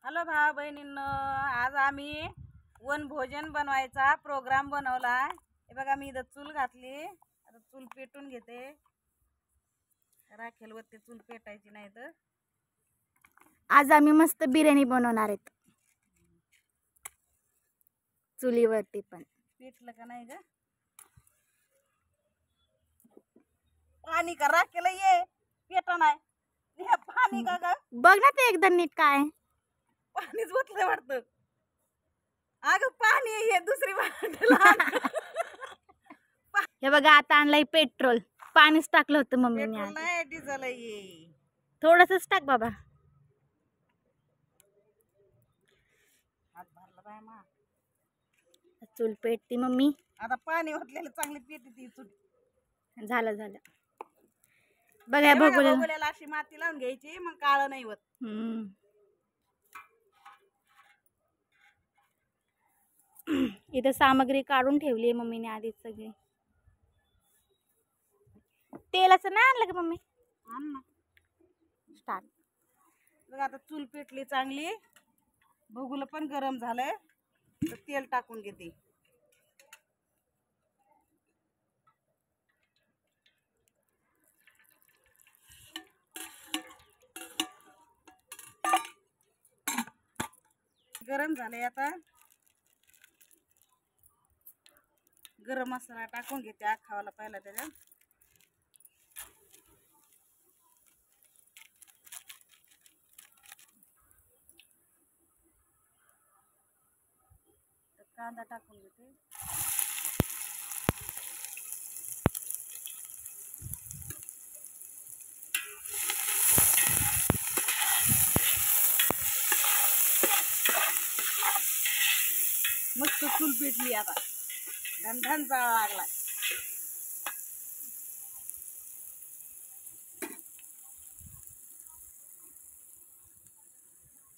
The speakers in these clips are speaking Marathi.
हॅलो भाऊ बहिणींनो, आज आम्ही वनभोजन बनवायचा प्रोग्राम बनवला. हे बघा मी इथं चूल घातली. आता चूल पेटून घेते. राखेलवरती चूल पेटायची नाही तर आज आम्ही मस्त बिर्याणी बनवणार आहेत चुलीवरती. पण पेटलं का नाही ग? पाणी का राखेला ये पेटा नाही. हे पाणी का ग? बघ ना ते एकदम नीट काय पाणीच ओतलं वाटतं. अगं पाणी हे दुसरी बाटल आण. हे बघा आता आणलंय पेट्रोल. पाणीच टाकलं होतं मम्मीने. पेट्रोल नाही डिझेल आहे. थोडंसंच टाक बाबा. हात भरला बाय मा. चूल पेटती मम्मी. आता पाणी ओतलेलं चांगली पेटती ती चूल. झालं झालं. बघा बघूया. बघूल्याला अशी माती लावून घ्यायची, मग काळं नाही होत. इथं सामग्री काढून ठेवली आहे मम्मीने आधीच सगळी. तेलाचं नाही आणलं का मम्मी? आण ना. स्टार्ट. बघा आता चूल पेटली चांगली. बघूला पण गरम झालंय तर तेल टाकून घेते. गरम झालंय. आता गरम मसाला टाकून घेते आखावाला पहिला त्याच्यात. कांदा टाकून घेते. मस्त चूल पेटली. आता धनधन जाळ लागला.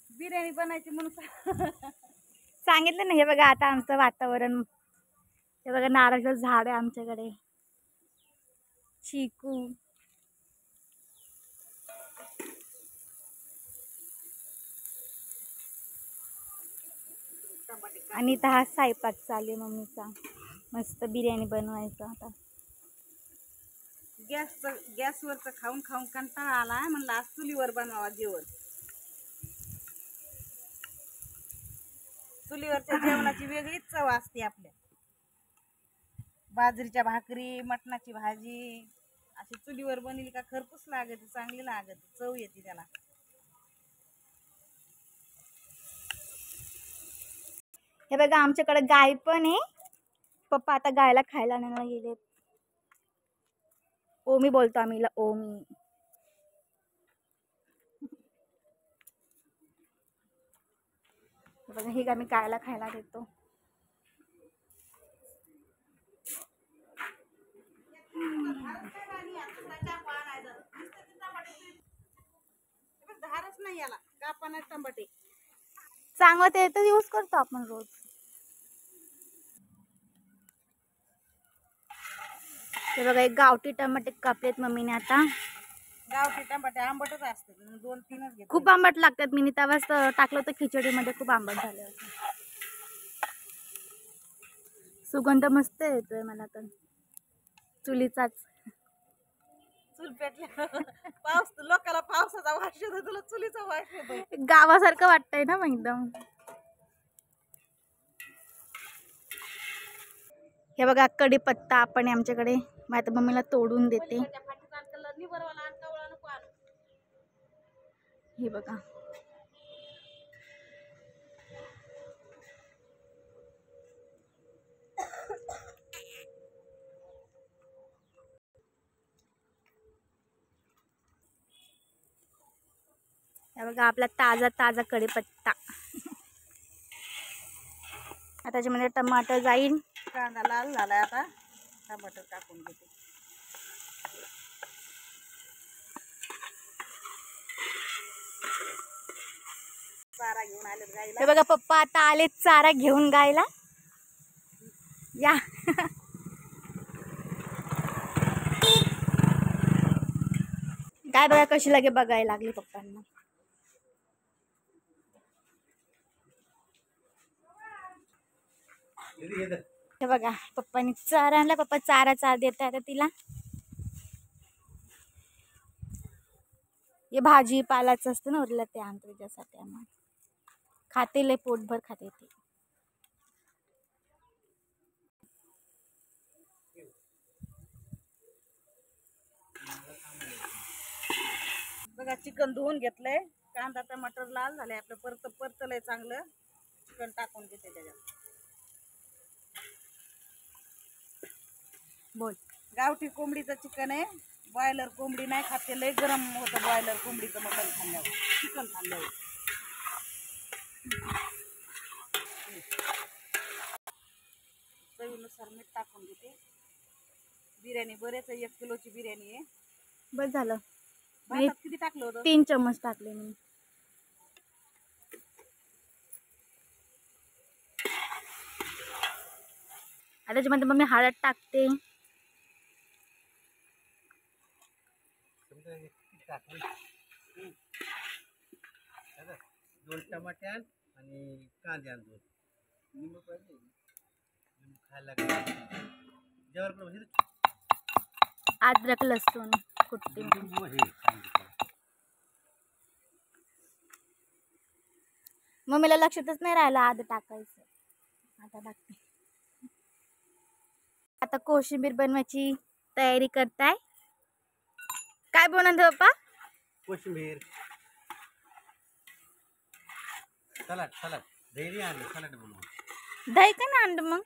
बिर्याणी बनायची म्हणून सांगितलं ना. हे बघा आता आमचं वातावरण. हे बघा नारळाचं झाड आहे आमच्याकडे. चिकू. आणि इथं हा स्वयंपाक चालू आहे मम्मीचा. मस्त बिर्याणी बनवायचा. आता गॅसवरचं खाऊन खाऊन कंटाळा आलाय. म्हणलं आज चुलीवर बनवावा जेवण. चुलीवरच्या जेवणाची वेगळीच चव असते आपल्या. बाजरीच्या भाकरी, मटणाची भाजी अशी चुलीवर बनवली का खरपूस लागते, चांगली लागते, चव येते त्याला. हे बघा आमच्याकडे गाय पण आहे. पप्पा आता गायला खायला आणायला गेलेत. ओमी बोलतो आम्ही हिला, ओमी. बघा ही आम्ही गायला खायला देतो. धारच नाही याला, कापाना टमाटे. चांगलं ते तर यूज करतो आपण रोज. हे बघा एक गावठी टमाटे कापलेत मम्मीने आता. गावठी टमाटे आंबटच असते. 2-3च घेते. खूप आंबट लागतात. मी तेव्हाच टाकलं होतं खिचडीमध्ये. खूप आंबट झाले होते. सुगंध मस्त येतोय मला तर चुलीचाच. चूल पेटल्या. पाऊस लोकाला पावसाचा वास येतो, तुला चुलीचा वास येतो. गावासारखं वाटतंय ना मग एकदम. हे बघा कढीपत्ता आपण आमच्याकडे. मी आता मम्मीला तोडून देते. हे बघा हे बघा आपला ताजा ताजा कढीपत्ता. आता त्याच्यामध्ये टमाटर जाईल. कांदा लाल झालाय. आता टमाटर टाकून घेते. चारा घेऊन आले गाईला. हे बघा पप्पा आता आले चारा घेऊन गायला. या गाय बघा कशी लगे बघायला लागली पप्पांना. हे बघा पप्पानी चारा आणला. पप्पा चारा देत आता तिला. हे भाजी पालाचं असतं ना उरलं ते आणतो त्याच्यासाठी आम्हाला. खाते लय पोटभर खाते ती. बघा चिकन धुवून घेतलंय. कांदा टमाटर लाल झाले आपलं. परतलंय चांगलं. चिकन टाकून घेते त्याच्यात. बोल. गावठी कोंबडीचं चिकन आहे. बॉयलर कोंबडी नाही खाते. लय गरम होतं बॉयलर कोंबडीचं मटण खाल्ल्यावर. चिकन खाल्ल्यावर चवीनुसार मीठ टाकून घेते. बिर्याणी बरेच 1 किलोची बिर्याणी आहे. बस झालं. भातात किती टाकलं होतं? 3 चम्मच टाकले मी. आता त्याच्यामध्ये मग मी हळद टाकते. दोन टमाटे आणि कांदे आण 2. निंबू पाहिजे. निंबू खायला लागेल. जेवण अद्रक लसूण कुटते. मम्मीला लक्षातच नाही राहिलं आधी टाकायचं. आता टाकते. आता कोशिंबीर बनवायची तयारी करताय. काय बनवतो पप्पा? कोशिंबीर. सलाड दही आणलं. सलाड बनवू. दही का ना आणलं मग?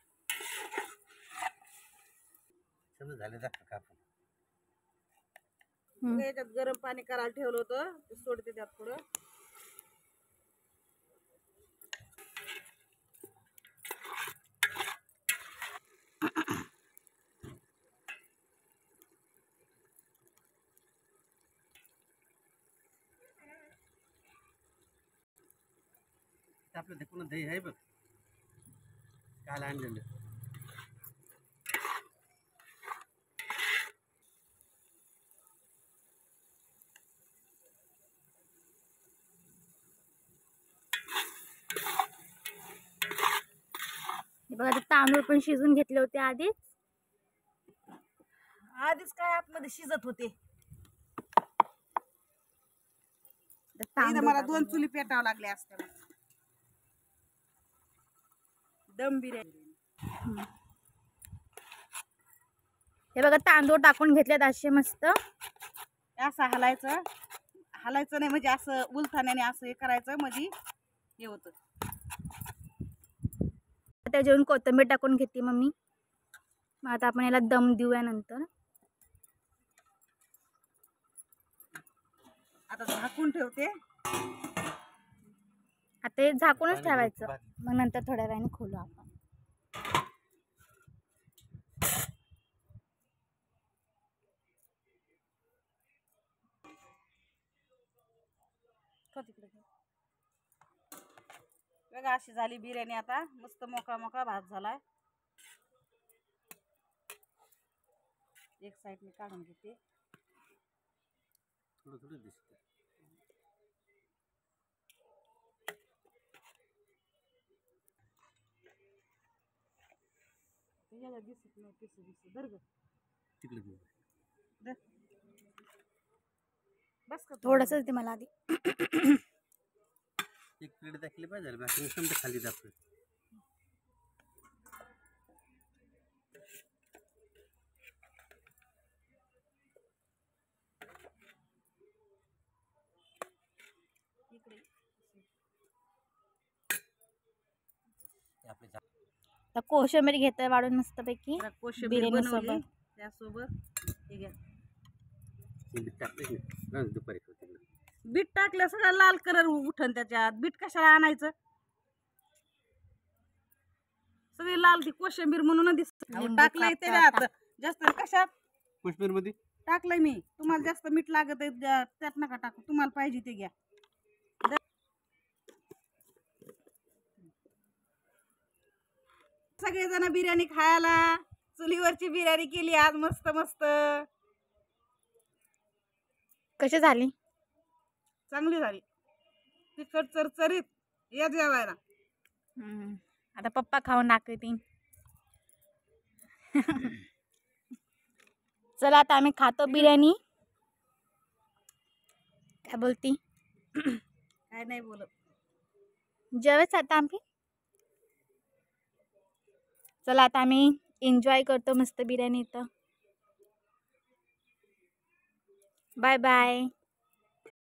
समजा झाले दाखव कापून. याच्यात गरम पाणी करायला ठेवलं होतं. ते सोडते त्यात थोडं. आपलं ते पुन्हा दही आहे बघ. काल आणलेलं. बघा ते तांदूळ पण शिजून घेतले होते आधीच. काय आतमध्ये शिजत होते. तांदूळ मला 2 चुली पेटावं लागले असते. दम बिर्याणी. हे बघा तांदूळ टाकून घेतलेत असे मस्त. असं हलायचं नाही म्हणजे असं उलथाण्याने असं हे करायचं म्हणजे हे होतं. त्याच्यावरून कोथिंबीर टाकून घेते मम्मी. मग आता आपण याला दम देऊया नंतर. आता झाकून ठेवते. आता हे झाकूनच ठेवायचं. मग नंतर थोड्या वेळाने खोलू आपण. बघा अशी झाली बिर्याणी. आता मस्त मोकळा भात झालाय. एक साईडने काढून घेते. थोडं दिसतं. दिसत नाही. दिसत धर ग तिकडे घेऊ. बस का थोडंसं ते मला आधी. एक प्लेट दाखवली पाहिजे. बाकी समजा खाली दाखव. तर कोशिंबीर घेतोय वाढून मस्तपैकी. कोशिंबीर बिर्याणी बनवली. सोबत त्यासोबत हे घ्या. दुपारी बीट टाकलं सगळं लाल कलर उठन त्याच्यात. बीट कशाला आणायचं? सगळी लाल ती कोशिंबीर म्हणून दिसत. टाकलंय त्याच्यात जास्त. कशात कोशिंबीर मध्ये टाकलंय मी. तुम्हाला जास्त मीठ लागत आहे त्यात नका टाकू. तुम्हाला पाहिजे ते घ्या. सगळेजण बिर्याणी खायला. चुलीवरची बिर्याणी केली आज मस्त मस्त. कशी झाली? चांगली झाली. तिखट चरचरीत. या जेवायला. आता पप्पा खाऊन दाखवतील. चला आता आम्ही खातो बिर्याणी. काय बोलती? काय नाही बोलत. जेवायचं आता आम्ही. चला आता आम्ही एन्जॉय करतो मस्त बिर्याणी इथं. Bye bye.